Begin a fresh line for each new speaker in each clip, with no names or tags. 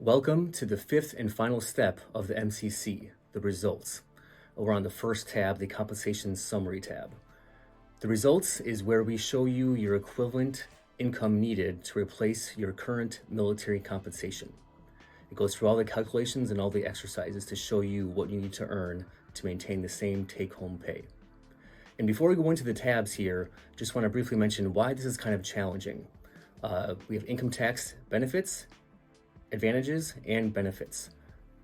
Welcome to the fifth and final step of the MCC, the results. We're on the first tab, the compensation summary tab. The results is where we show you your equivalent income needed to replace your current military compensation. It goes through all the calculations and all the exercises to show you what you need to earn to maintain the same take-home pay. And before we go into the tabs here, just want to briefly mention why this is kind of challenging. We have income tax benefits, advantages, and benefits.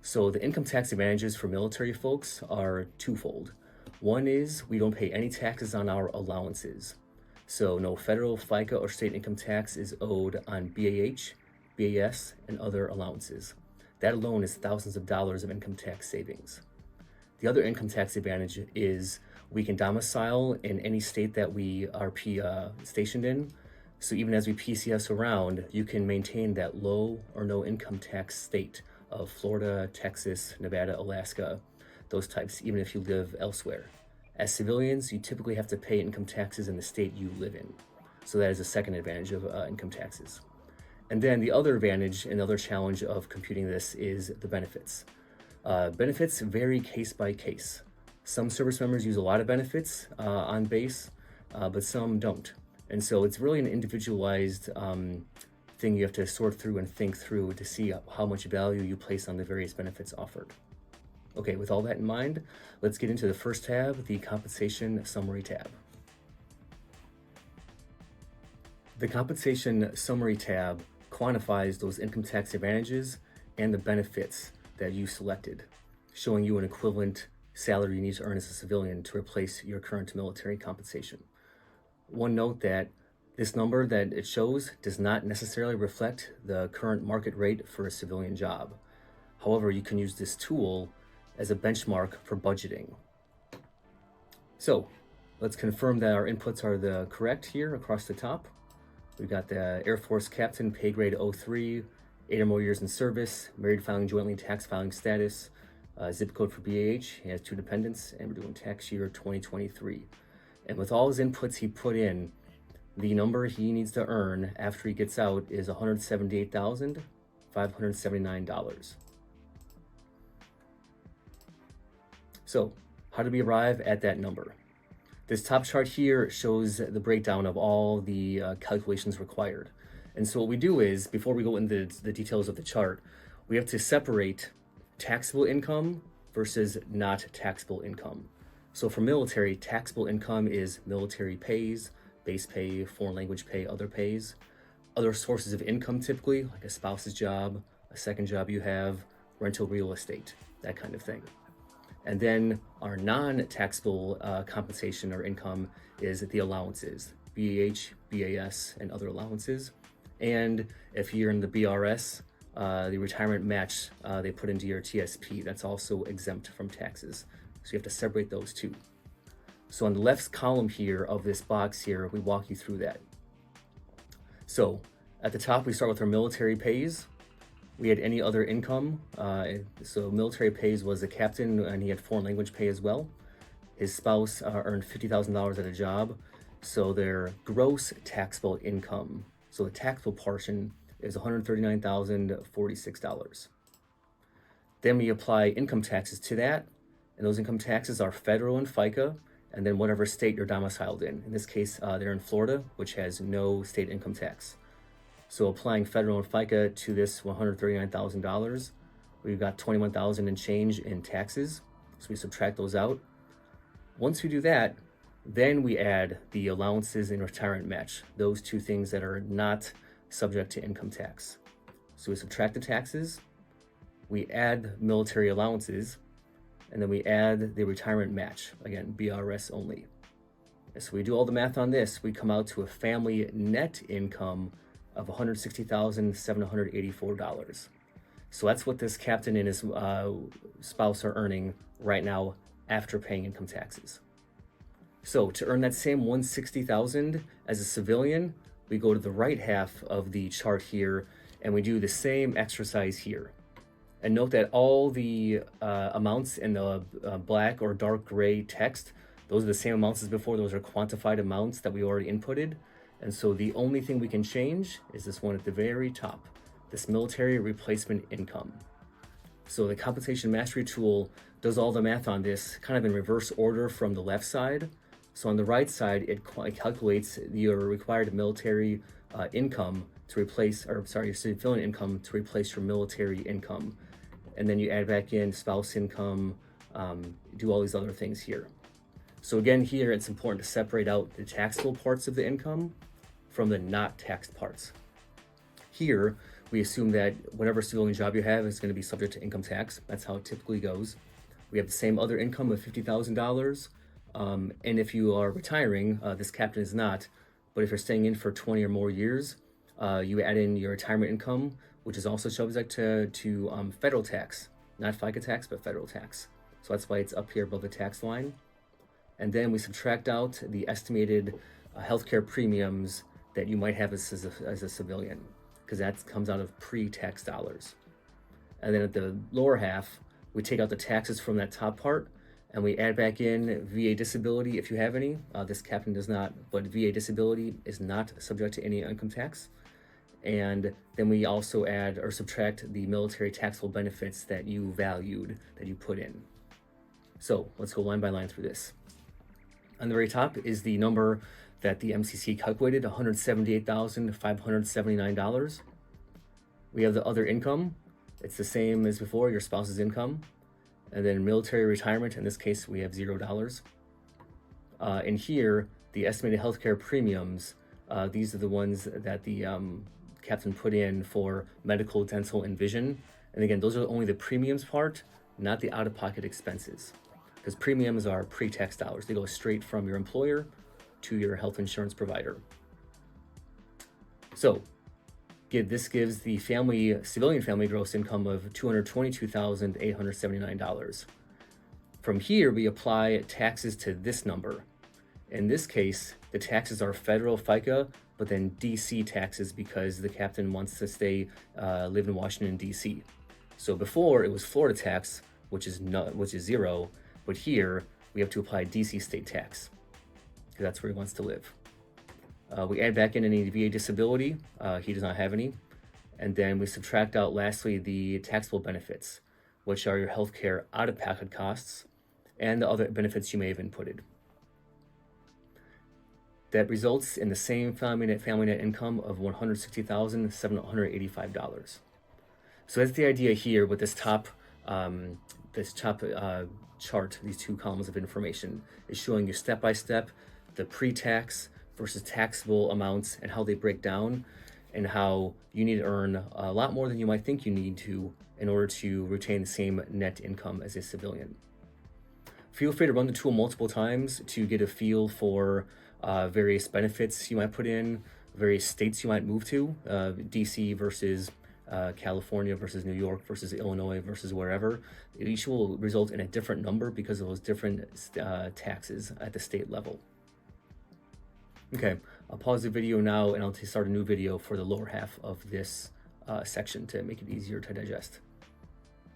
So the income tax advantages for military folks are twofold. One is we don't pay any taxes on our allowances. So no federal, FICA, or state income tax is owed on BAH, BAS, and other allowances. That alone is thousands of dollars of income tax savings. The other income tax advantage is we can domicile in any state that we are stationed in. So even as we PCS around, you can maintain that low or no income tax state of Florida, Texas, Nevada, Alaska, those types, even if you live elsewhere. As civilians, you typically have to pay income taxes in the state you live in. So that is a second advantage of income taxes. And then the other advantage and other challenge of computing this is the benefits. Benefits vary case by case. Some service members use a lot of benefits on base, but some don't. And so it's really an individualized thing you have to sort through and think through to see how much value you place on the various benefits offered. Okay, with all that in mind, let's get into the first tab, the compensation summary tab. The compensation summary tab quantifies those income tax advantages and the benefits that you selected, showing you an equivalent salary you need to earn as a civilian to replace your current military compensation. One note that this number that it shows does not necessarily reflect the current market rate for a civilian job. However, you can use this tool as a benchmark for budgeting. So let's confirm that our inputs are the correct here across the top. We've got the Air Force Captain, pay grade 03, 8 or more years in service, married filing jointly, tax filing status, zip code for BAH, he has 2 dependents, and we're doing tax year 2023. And with all his inputs he put in, the number he needs to earn after he gets out is $178,579. So how do we arrive at that number? This top chart here shows the breakdown of all the calculations required. And so what we do is, before we go into the details of the chart, we have to separate taxable income versus not taxable income. So for military, taxable income is military pays, base pay, foreign language pay, other pays. Other sources of income typically, like a spouse's job, a second job you have, rental real estate, that kind of thing. And then our non-taxable compensation or income is the allowances, BAH, BAS, and other allowances. And if you're in the BRS, the retirement match they put into your TSP, that's also exempt from taxes. So you have to separate those two. So on the left column here of this box here, we walk you through that. So at the top, we start with our military pays. We had any other income. So military pays was a captain, and he had foreign language pay as well. His spouse earned $50,000 at a job. So their gross taxable income, so the taxable portion, is $139,046. Then we apply income taxes to that. And those income taxes are federal and FICA, and then whatever state you're domiciled in. In this case, they're in Florida, which has no state income tax. So applying federal and FICA to this $139,000, we've got $21,000 and change in taxes. So we subtract those out. Once we do that, then we add the allowances and retirement match, those two things that are not subject to income tax. So we subtract the taxes, we add military allowances, and then we add the retirement match, again, BRS only. And so we do all the math on this, we come out to a family net income of $160,784. So that's what this captain and his spouse are earning right now after paying income taxes. So to earn that same $160,000 as a civilian, we go to the right half of the chart here and we do the same exercise here. And note that all the amounts in the black or dark gray text, those are the same amounts as before. Those are quantified amounts that we already inputted. And so the only thing we can change is this one at the very top, this military replacement income. So the compensation mastery tool does all the math on this kind of in reverse order from the left side. So on the right side, it calculates your required military income to replace, or sorry, your civilian income to replace your military income. And then you add back in spouse income, do all these other things here. So again, here it's important to separate out the taxable parts of the income from the not taxed parts. Here, we assume that whatever civilian job you have is going to be subject to income tax. That's how it typically goes. We have the same other income of $50,000. And if you are retiring, this captain is not, but if you're staying in for 20 or more years, you add in your retirement income, which is also subject to federal tax, not FICA tax, but federal tax. So that's why it's up here above the tax line. And then we subtract out the estimated healthcare premiums that you might have as a civilian, because that comes out of pre-tax dollars. And then at the lower half, we take out the taxes from that top part, and we add back in VA disability if you have any. This captain does not, but VA disability is not subject to any income tax. And then we also add or subtract the military taxable benefits that you valued, that you put in. So let's go line by line through this. On the very top is the number that the MCC calculated, $178,579. We have the other income. It's the same as before, your spouse's income. And then military retirement, in this case, we have $0. And here, the estimated healthcare premiums, these are the ones that the captain put in for medical, dental, and vision. And again, those are only the premiums part, not the out-of-pocket expenses. Because premiums are pre-tax dollars. They go straight from your employer to your health insurance provider. So this gives the civilian family gross income of $222,879. From here, we apply taxes to this number. In this case, the taxes are federal FICA, but then DC taxes because the captain wants to live in Washington, DC. So before it was Florida tax, which is zero. But here, we have to apply DC state tax, because that's where he wants to live. We add back in any VA disability. He does not have any. And then we subtract out, lastly, the taxable benefits, which are your healthcare out-of-pocket costs and the other benefits you may have inputted. That results in the same family net income of $160,785. So that's the idea here with this top chart, these two columns of information, is showing you step-by-step the pre-tax versus taxable amounts and how they break down, and how you need to earn a lot more than you might think you need to in order to retain the same net income as a civilian. Feel free to run the tool multiple times to get a feel for various benefits you might put in, various states you might move to, DC versus California versus New York versus Illinois versus wherever. Each will result in a different number because of those different taxes at the state level. Okay, I'll pause the video now and I'll start a new video for the lower half of this section to make it easier to digest.